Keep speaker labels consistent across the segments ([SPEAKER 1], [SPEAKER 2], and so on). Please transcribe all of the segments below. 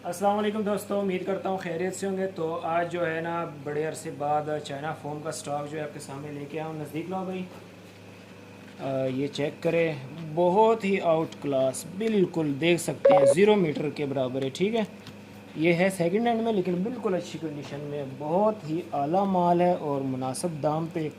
[SPEAKER 1] अस्सलाम वालेकुम दोस्तों, उम्मीद करता हूँ खैरियत से होंगे। तो आज जो है ना बड़े अरसे बाद चाइना फोम का स्टॉक जो है आपके सामने लेके आया हूँ। नज़दीक लाओ भाई। ये चेक करें, बहुत ही आउट क्लास, बिल्कुल देख सकते हैं 0 मीटर के बराबर है। ठीक है, ये है सेकंड हैंड में लेकिन बिल्कुल अच्छी कंडीशन में, बहुत ही आला माल है और मुनासिब दाम पे।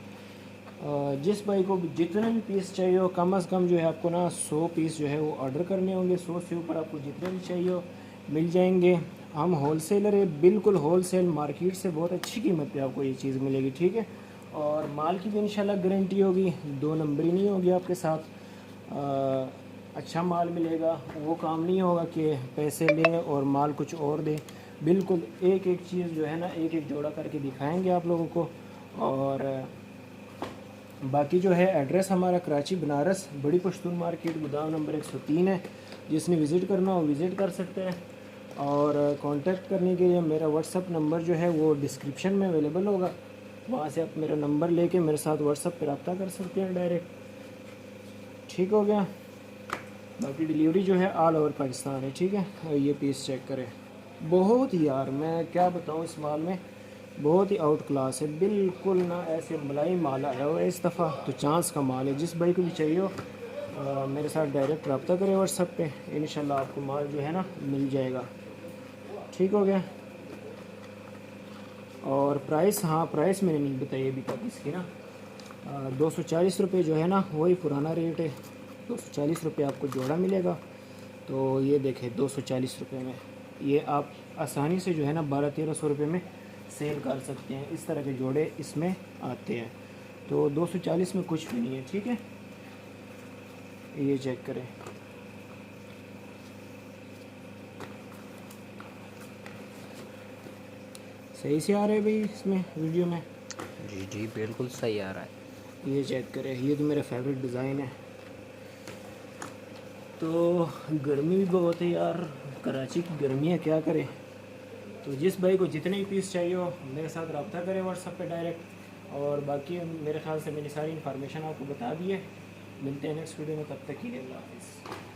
[SPEAKER 1] जिस भाई को जितने भी पीस चाहिए हो, कम अज़ कम जो है आपको ना 100 पीस जो है वो ऑर्डर करने होंगे। 100 से ऊपर आपको जितने भी चाहिए हो मिल जाएंगे। हम होल सेलर है, बिल्कुल होल सेल मार्केट से बहुत अच्छी कीमत पे आपको ये चीज़ मिलेगी। ठीक है, और माल की भी इंशाल्लाह गारंटी होगी, दो नंबरी नहीं होगी आपके साथ। अच्छा माल मिलेगा, वो काम नहीं होगा कि पैसे लें और माल कुछ और दें। बिल्कुल एक एक चीज़ जो है ना एक एक जोड़ा करके दिखाएंगे आप लोगों को। और बाकी जो है एड्रेस हमारा कराची बनारस बड़ी पश्तून मार्केट गोदाम नंबर 103 है। जिसने विज़िट करना हो विज़िट कर सकते हैं। और कांटेक्ट करने के लिए मेरा व्हाट्सअप नंबर जो है वो डिस्क्रिप्शन में अवेलेबल होगा, वहाँ से आप मेरा नंबर लेके मेरे साथ व्हाट्सअप पर रब्ता कर सकते हैं डायरेक्ट। ठीक हो गया। बाकी डिलीवरी जो है ऑल ओवर पाकिस्तान है। ठीक है, और ये पीस चेक करें, बहुत ही यार मैं क्या बताऊँ, इस माल में बहुत ही आउट क्लास है। बिल्कुल ना ऐसे मलाई माल आया हुआ है इस दफ़ा, तो चांस का माल है। जिस भाई को भी चाहिए हो मेरे साथ डायरेक्ट रब्ता करें व्हाट्सअप पे, इंशाल्लाह आपको माल जो है ना मिल जाएगा। ठीक हो गया। और प्राइस, हाँ प्राइस मैंने नहीं बताई अभी तक इसकी ना। 240 रुपये जो है ना वही पुराना रेट है। 240 रुपये आपको जोड़ा मिलेगा। तो ये देखें 240 रुपये में ये आप आसानी से जो है ना 1200-1300 रुपये में सेल कर सकते हैं। इस तरह के जोड़े इसमें आते हैं। तो 240 में कुछ भी नहीं है। ठीक है, ये चेक करें। सही से आ रहे हैं भाई इसमें वीडियो में?
[SPEAKER 2] जी जी बिल्कुल सही आ रहा है।
[SPEAKER 1] ये चेक करें, ये तो मेरा फेवरेट डिज़ाइन है। तो गर्मी भी बहुत है यार, कराची की गर्मी है, क्या करें। तो जिस भाई को जितने भी पीस चाहिए हो मेरे साथ रब्ता करें व्हाट्सअप पे डायरेक्ट। और बाकी मेरे ख्याल से मैंने सारी इन्फॉर्मेशन आपको बता दी है। मिलते हैं नेक्स्ट वीडियो में, तब तक के लिए अल्लाह हाफ़िज़।